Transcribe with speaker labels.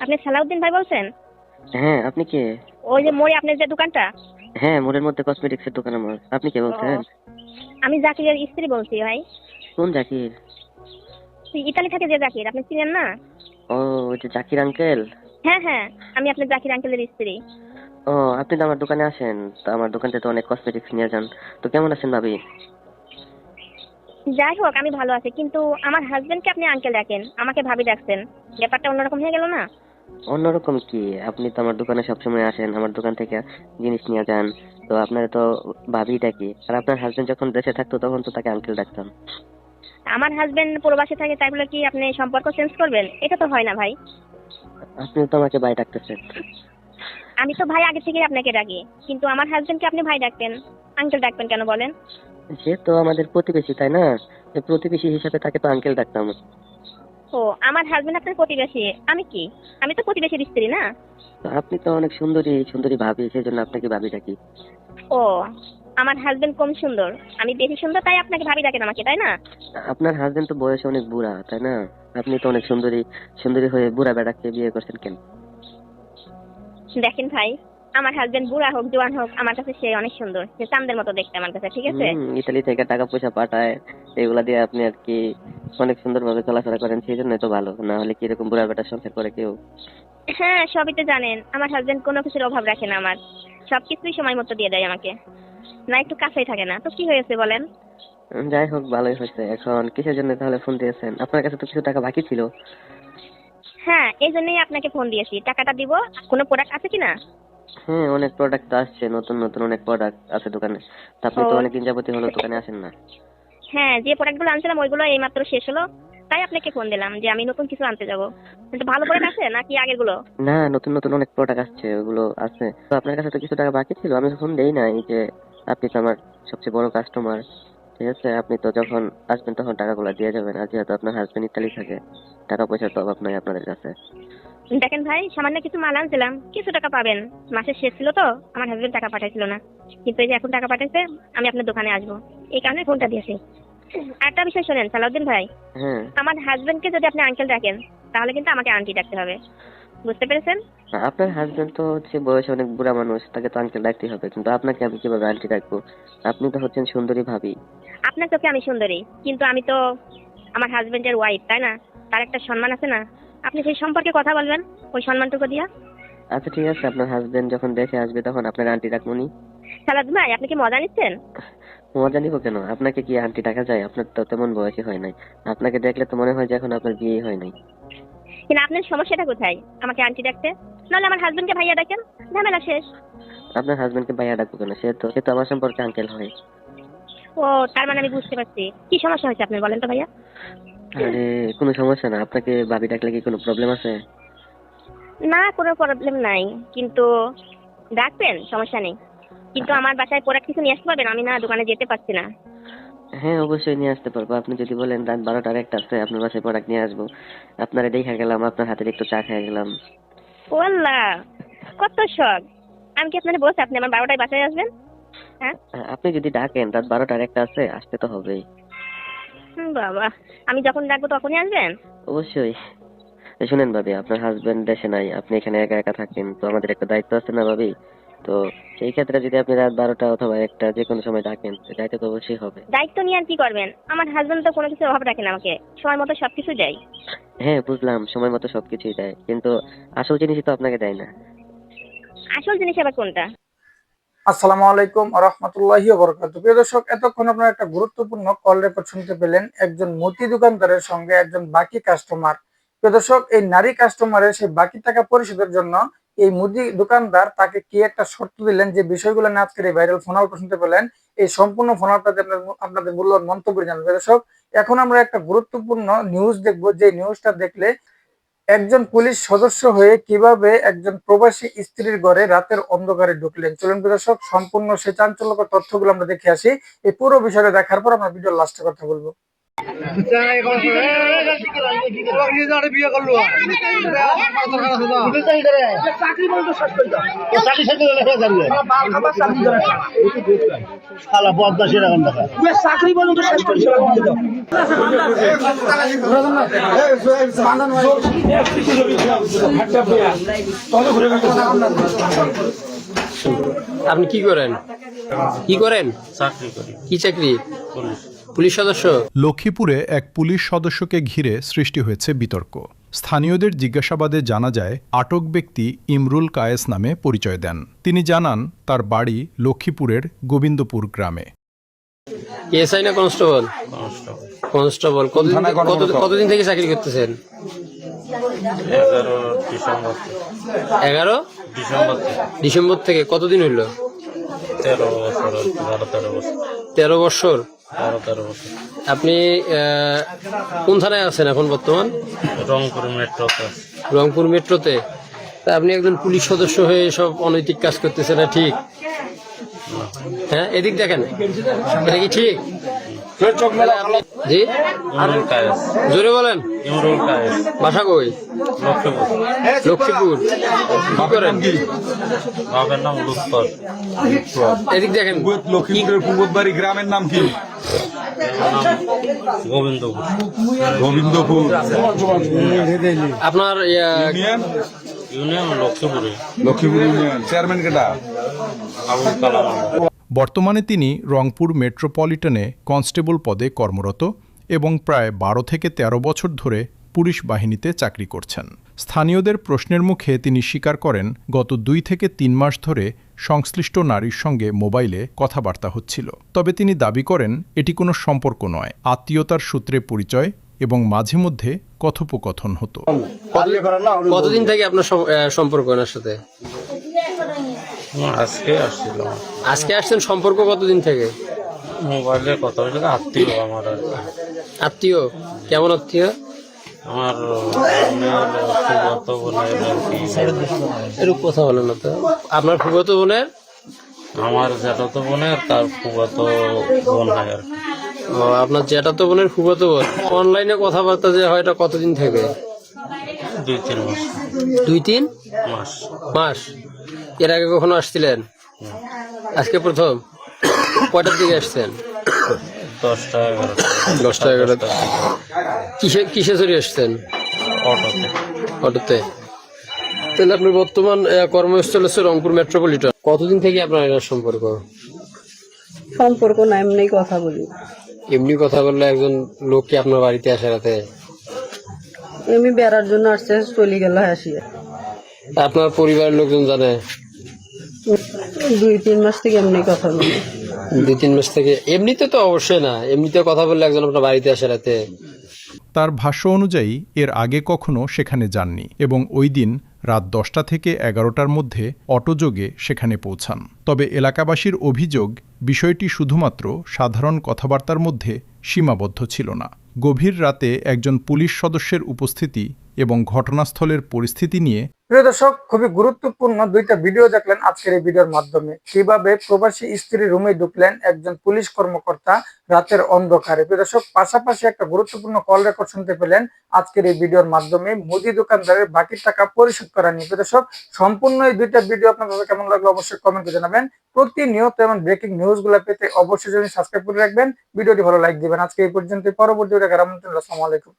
Speaker 1: আপনি সালাউদ্দিন ভাই বলছেন?
Speaker 2: হ্যাঁ, আপনি কে?
Speaker 1: ওই যে মোড়ে আপনার যে দোকানটা।
Speaker 2: হ্যাঁ, মোড়ের মধ্যে কসমেটিক্স এর দোকান আমার। আপনি কে
Speaker 1: ও,
Speaker 2: বলছেন?
Speaker 1: আমি জাকিরের স্ত্রী বলছি ভাই।
Speaker 2: কোন জাকির?
Speaker 1: ইতালি থেকে যে জাকির, আপনি চিনেন না?
Speaker 2: ও, ওই যে জাকির আঙ্কেল।
Speaker 1: হ্যাঁ হ্যাঁ, আমি আপনার জাকির আঙ্কেলের স্ত্রী।
Speaker 2: ও, আপনি তো আমার দোকানে আসেন। তো আমার দোকান থেকে তো অনেক কসমেটিক্স নিয়ে যান। তো কেমন আছেন ভাবি?
Speaker 1: যাই হোক, আমি ভালো আছি, কিন্তু আমার হাজবেন্ডকে আপনি আঙ্কেল ডাকেন, আমাকে ভাবি ডাকছেন। ব্যাপারটা অন্যরকম হয়ে গেল না?
Speaker 2: অন্যরকম কি? আপনি তো আমার দোকানে সবসময় আসেন, আমার দোকান থেকে জিনিস নিয়ে যান। তো আপনার তো ভাবি ডাকি। আর আপনার হাজবেন্ড যখন দেশে থাকতো তখন তো তাকে আঙ্কেল ডাকতাম।
Speaker 1: আমার হাজবেন্ড প্রবাসে থাকে, তাই বলে কি আপনি সম্পর্ক চেঞ্জ করবেন? এটা তো হয় না ভাই।
Speaker 2: আপনি তো আমাকে ভাই ডাকতেছেন।
Speaker 1: আমি তো ভাই আগে থেকেই আপনাকে ডাকি, কিন্তু আমার হাজবেন্ডকে আপনি ভাই ডাকবেন, আঙ্কেল ডাকবেন কেন বলেন?
Speaker 2: সে তো আমাদের প্রতিবেশী, তাই না? তো প্রতিবেশী হিসাবে তাকে তো আঙ্কেল ডাকতাম।
Speaker 1: ও, আমার হাজবেন্ড আপনার প্রতিবেশী। আমি কি? আমি তো প্রতিবেশীর স্ত্রী না?
Speaker 2: তো আপনি তো অনেক সুন্দরী সুন্দরী ভাবি, সেই জন্য আপনাকে ভাবি ডাকি।
Speaker 1: ও, আমার হাজবেন্ড কম সুন্দর, আমি বেশি সুন্দর, তাই আপনাকে ভাবি ডাকেন আমাকে, তাই না?
Speaker 2: আপনার হাজবেন্ড তো বয়সে অনেক বুড়া, তাই না? আপনি তো অনেক সুন্দরী সুন্দরী হয়ে বুড়া বেটাকে বিয়ে করছেন কেন?
Speaker 1: দেখেন ভাই, আমার হাজবেন্ড বুড়া হোক জোয়ান হোক, আমার কাছে সে অনেক সুন্দর, সে চাঁদের মতো দেখতে আমার কাছে, ঠিক আছে?
Speaker 2: ইতালি থেকে টাকা পয়সা পাঠায়, এগুলা দিয়ে আপনি আর কি অনেক সুন্দর ভাবে চলাফেরা করেন, সেই জন্যই তো ভালো। না হলে কি এরকম বুড়া বেটার সংসার করে কেউ?
Speaker 1: হ্যাঁ, সবই তো জানেন, আমার হাজবেন্ড কোনো কিছুর অভাব রাখে না আমার, সবকিছুই সময় মতো দিয়ে দেয় আমাকে। না, একটু কাছেই থাকে না তো কি হয়েছে বলেন?
Speaker 2: যাই হোক, ভালোই হয়েছে। এখন কিসের জন্য তাহলে ফোন দিয়েছেন? আপনার কাছে তো কিছু টাকা বাকি ছিল।
Speaker 1: হ্যাঁ, এই জন্যই আপনাকে ফোন দিয়েছি, টাকাটা দিব। কোনো প্রোডাক্ট আছে কিনা?
Speaker 2: হ্যাঁ, অনেক প্রোডাক্ট তো আসছে, নতুন নতুন অনেক প্রোডাক্ট আছে দোকানে। তো আপনি
Speaker 1: ও,
Speaker 2: তো অনেকদিন যাবতীয় হলো দোকানে আসেন না।
Speaker 1: হ্যাঁ, যে প্রোডাক্টগুলো আনছিলাম ওইগুলো এইমাত্র শেষ হলো, তাই আপনাকে ফোন দিলাম যে আমি নতুন কিছু আনতে যাবো। কিন্তু ভালো প্রোডাক্ট আছে নাকি আগেরগুলো?
Speaker 2: না, নতুন নতুন অনেক প্রোডাক্ট আসছে, ওগুলো আছে। তো আপনার কাছে তো কিছু টাকা বাকি ছিল, আমি ফোন দেই নাই যে আপনি তো আমার সবচেয়ে বড় কাস্টমার। ঠিক আছে, আপনি তো যখন আসবেন তখন টাকাগুলো দিয়ে যাবেন। আর যেহেতু আপনার হাজবেন্ড ইতালি থাকে, টাকা পয়সার তো অভাব নাই আপনাদের কাছে।
Speaker 1: দেখেন ভাই, সামান্য কিছু মাল আনছিলাম, কিছু টাকা পাবেন। মাসের শেষ ছিল তো, আমার হাজবেন্ড টাকা পাঠাইছিল না, কিন্তু এই যে এখন টাকা পাঠাইছে, আমি আপনার দোকানে আসবো, এই কারণে ফোনটা দিয়েছি। আরেকটা বিষয় শোনেন সালাউদ্দিন ভাই,
Speaker 2: হ্যাঁ,
Speaker 1: আমার হাজবেন্ডকে যদি আপনি আঙ্কেল ডাকেন, তাহলে কিন্তু আমাকে আন্টি ডাকতে হবে, বুঝতে পেরেছেন?
Speaker 2: আপনার হাজবেন্ড তো হচ্ছে বয়সে অনেক বুড়া মানুষ, তাকে তো আঙ্কেল ডাকতে হবে, কিন্তু আপনাকে আমি কিভাবে আন্টি ডাকবো? আপনি তো হচ্ছেন সুন্দরী ভাবি।
Speaker 1: আপনার চোখে আমি সুন্দরী, কিন্তু আমি তো আমার হাজবেন্ডের ওয়াইফ, তাই না? তার একটা সম্মান আছে না? আপনি সেই সম্পর্কে কথা বলবেন, ওই সম্মানটুকু দিয়া।
Speaker 2: আচ্ছা ঠিক আছে, আপনার হাজবেন্ড যখন দেশে আসবে তখন আপনার আন্টি ডাকমুনি।
Speaker 1: সালাউদ্দিন ভাই, আপনি কি মজা নিচ্ছেন?
Speaker 2: মজা নিবো কেন? আপনাকে কি আন্টি ডাকা যায়? আপনার তো তেমন বয়সী হয় নাই। আপনাকে দেখলে তো মনে হয় যে এখন আপনার বিয়ে হয় নাই।
Speaker 1: কিন্তু আপনার সমস্যাটা কোথায় আমাকে আন্টি ডাকতে? নাহলে আমার হাজবেন্ডকে ভাইয়া ডাকেন, ঝামেলা শেষ।
Speaker 2: আপনার হাজবেন্ডকে ভাইয়া ডাকবো কেন? সে তো আমার সম্পর্কে আঙ্কেল হয়।
Speaker 1: ও, তার মানে আমি বুঝতে পারছি কি সমস্যা হয়েছে, আপনি বলেন তো ভাইয়া।
Speaker 2: আরে, কোনো সমস্যা না। আপনাকে ভাবি ডাকলে কি কোনো প্রবলেম আছে?
Speaker 1: না, কোনো প্রবলেম নাই, কিন্তু ডাকবেন, সমস্যা নেই। কিন্তু আমার বাসায় প্রোডাক্ট কিছু নিয়ে আসতে পারবেন, আমি না দোকানে যেতে পারছি না।
Speaker 2: হ্যাঁ, অবশ্যই নিয়ে আসতে পারবো। আপনি যদি বলেন রাত 12টার একটা আছে, আপনার বাসায় প্রোডাক্ট নিয়ে আসবো। আপনারা দেখা গেলাম, আপনার হাতের একটু চা খেয়ে গেলাম।
Speaker 1: ওয়াল্লাহ, কত শখ! আমি কি আপনাকে বলছি আপনি আমার 12টায় বাসায় আসবেন? হ্যাঁ।
Speaker 2: আপনি যদি ডাকেন রাত 12টার একটা আছে, আসতে তো হবেই।
Speaker 1: বাবা, আমি যখন ডাকবো তখনই আসবেন?
Speaker 2: অবশ্যই। শুনেন ভাবি, আপনার হাজবেন্ড দেশে নাই, আপনি এখানে একা একা থাকেন, তো আমাদের একটা দায়িত্ব আছে না ভাবি? তো সেই ক্ষেত্রে যদি আপনি রাত 12টা অথবা একটা যে কোনো সময় ডাকেন, তো দায়িত্ব তো অবশ্যই হবে।
Speaker 1: দায়িত্ব নিয়ে আর কি করবেন? আমার হাজবেন্ড তো কোনো কিছু অভাব রাখে না, আমাকে সময় মতো সবকিছু দেয়।
Speaker 2: হ্যাঁ, বুঝলাম, সময় মতো সবকিছুই দেয়, কিন্তু আসল জিনিসই তো আপনাকে দেয় না।
Speaker 1: আসল জিনিস আবার কোনটা?
Speaker 3: আসসালামু আলাইকুম ওয়া রাহমাতুল্লাহি ওয়া বারাকাতুহু। প্রিয় দর্শক, এতক্ষণ আপনারা একটা গুরুত্বপূর্ণ কল রেকর্ড শুনতে পেলেন একজন মুদি দোকানদারের সঙ্গে একজন বাকি কাস্টমার। প্রিয় দর্শক, এই নারী কাস্টমারের সেই বাকি টাকা পরিশোধের জন্য এই মুদি দোকানদার তাকে কি একটা শর্ত দিলেন, যে বিষয়গুলো নিয়ে আজকের এই ভাইরাল ফোন আলাপ শুনতে পেলেন। এই সম্পূর্ণ ফোন আলাপটাতে আপনাদের মূল্যবান মন্তব্য জানাবেন। প্রিয় দর্শক, এখন আমরা একটা গুরুত্বপূর্ণ নিউজ দেখবো, যে নিউজটা দেখলে একজন পুলিশ সদস্য হয়ে কিভাবে একজন প্রবাসী স্ত্রীর ঘরে রাতের অন্ধকারে ঢুকলেন। চলুন দর্শক, সম্পূর্ণ সে চাঞ্চল্যকর তথ্যগুলো আমরা দেখে আসি। এই পুরো বিষয়টা দেখার পর আমরা ভিডিও লাস্টে কথা বলবো।
Speaker 4: আপনি কি করেন?
Speaker 5: চাকরি করি,
Speaker 4: কি চাকরি?
Speaker 5: পুলিশ।
Speaker 4: পুলিশ সদস্য?
Speaker 6: লক্ষ্মীপুরে এক পুলিশ সদস্যকে ঘিরে সৃষ্টি হয়েছে বিতর্ক। স্থানীয়দের জিজ্ঞাসাবাদে জানা যায় আটক ব্যক্তি ইমরুল কায়েস নামে পরিচয় দেন। তিনি জানান তার বাড়ি লক্ষ্মীপুরের গোবিন্দপুর গ্রামে।
Speaker 4: এসআই না কনস্টেবল? কনস্টেবল। কতদিন থেকে চাকরি করতেছেন?
Speaker 5: 11
Speaker 4: 11
Speaker 5: ডিসেম্বর থেকে।
Speaker 4: ডিসেম্বর থেকে। কতদিন হইল?
Speaker 5: 13 বছর, 12-13 বছর।
Speaker 4: 13 বছর।
Speaker 5: 12-13 বছর।
Speaker 4: আপনি কোন থানায় আছেন এখন বর্তমান?
Speaker 5: রংপুর মেট্রোতে।
Speaker 4: রংপুর মেট্রোতে। তা আপনি একজন পুলিশ সদস্য হয়ে সব অনৈতিক কাজ করতেছেন না, ঠিক? হ্যাঁ, এদিক দেখেন, এটা কি ঠিক? জি,
Speaker 5: ইমরুল কায়েস।
Speaker 4: জোরে বলেন।
Speaker 5: ইমরুল কায়েস।
Speaker 4: বাসা কই?
Speaker 5: লক্ষ্মীপুর।
Speaker 4: লক্ষ্মীপুর। কি করেন?
Speaker 5: বাবার নাম লুৎফর।
Speaker 4: এদিক দেখেন।
Speaker 7: লক্ষ্মীপুরের পূর্ববাড়ি গ্রামের নাম কি?
Speaker 5: গোবিন্দপুর।
Speaker 7: গোবিন্দপুর।
Speaker 4: আপনার
Speaker 7: ইউনিয়ন?
Speaker 5: ইউনিয়ন লক্ষ্মীপুরে।
Speaker 7: লক্ষ্মীপুর ইউনিয়ন। চেয়ারম্যান কেটা?
Speaker 5: আবুল কালাম।
Speaker 6: বর্তমানে তিনি রংপুর মেট্রোপলিটনে কনস্টেবল পদে কর্মরত এবং প্রায় 12 থেকে 13 বছর ধরে পুলিশ বাহিনীতে চাকরি করছেন। স্থানীয়দের প্রশ্নের মুখে তিনি স্বীকার করেন গত 2 থেকে 3 মাস ধরে সংশ্লিষ্ট নারীর সঙ্গে মোবাইলে কথাবার্তা হচ্ছিল। তবে তিনি দাবি করেন এটি কোনো সম্পর্ক নয়, আত্মীয়তার সূত্রে পরিচয় এবং মাঝে মধ্যে কথোপকথন হতো।
Speaker 4: কতদিন থেকে আপনার সম্পর্ক ওনার সাথে?
Speaker 5: আজকে আসছিল।
Speaker 4: আজকে আসছেন? সম্পর্ক কতদিন থেকে?
Speaker 5: মোবাইলে কথা হয়েছে, আত্মীয় আমার আর কি।
Speaker 4: আত্মীয়? কেমন আত্মীয়?
Speaker 5: আমার ফুফাতো বোনের আর কি।
Speaker 4: এরকম কথা বলেন না তো। আপনার ফুফাতো বোনের?
Speaker 5: আমার জ্যাঠাতো বোনের তার ফুফাতো বোন হয় আর কি।
Speaker 4: ও, আপনার জ্যাঠাতো বোনের ফুফাতো বোন। অনলাইনে কথাবার্তা যে হয় এটা কতদিন থেকে?
Speaker 5: 2-3 মাস।
Speaker 4: 2-3
Speaker 5: মাস।
Speaker 4: মাস। এর আগে কখনো আসছিলেন? আজকে প্রথম? কয়টার দিকে আসছেন?
Speaker 5: 10টা 11টা।
Speaker 4: 10টা 11টা। কিসে চড়ে আসছেন?
Speaker 5: অটোতে।
Speaker 4: অটোতে। তাহলে আপনার বর্তমান কর্মস্থল হচ্ছে রংপুর মেট্রোপলিটন। কতদিন থেকে আপনার এর সম্পর্ক?
Speaker 8: সম্পর্ক না, এমনি কথা বলি।
Speaker 4: এমনি কথা বললে একজন লোক কি আপনার বাড়িতে আসে রাতে?
Speaker 8: এমনি বেড়ার জন্য আসছে, চলে গেল আসিয়া।
Speaker 4: আপনার পরিবারের লোকজন জানে?
Speaker 8: 2-3 মাস থেকে এমনি কথা বলি।
Speaker 4: 2-3 মাস থেকে? এমনিতে তো অবশ্যই না, এমনিতে কথা বললে একজন আপনার বাড়িতে আসে রাতে।
Speaker 6: তার ভাষ্য অনুযায়ী এর আগে কখনো সেখানে যাননি এবং ওই দিন রাত 10টা থেকে 11টার মধ্যে অটোযোগে সেখানে পৌঁছান। তবে এলাকাবাসীর অভিযোগ বিষয়টি শুধুমাত্র সাধারণ কথাবার্তার মধ্যে সীমাবদ্ধ ছিল না। গভীর রাতে একজন পুলিশ সদস্যের উপস্থিতি এবং ঘটনাস্থলের পরিস্থিতি নিয়ে
Speaker 3: প্রিয় দর্শক, খুবই গুরুত্বপূর্ণ 2টা ভিডিও দেখলেন আজকের এই ভিডিওর মাধ্যমে। কিভাবে প্রবাসী স্ত্রী রুমে ঢুকলেন একজন পুলিশ কর্মকর্তা রাতের অন্ধকারে। প্রিয় দর্শক, পাশাপাশি একটা গুরুত্বপূর্ণ কল রেকর্ড শুনতে পেলেন আজকের এই ভিডিওর মাধ্যমে মুদি দোকানদারের বাকি টাকা পরিশোধ করা নিয়ে। প্রিয় দর্শক, সম্পূর্ণ এই 2টা ভিডিও আপনাদের কেমন লাগলো অবশ্যই কমেন্টে জানাবেন। প্রতিনিয়ত এমন ব্রেকিং নিউজগুলো পেতে অবশ্যই সাবস্ক্রাইব করে রাখবেন। ভিডিওটি ভালো লাইক দিবেন। আজকে এই পর্যন্ত, পরবর্তী ভিডিও দেখার আমন্ত্রণ। আসসালামু আলাইকুম।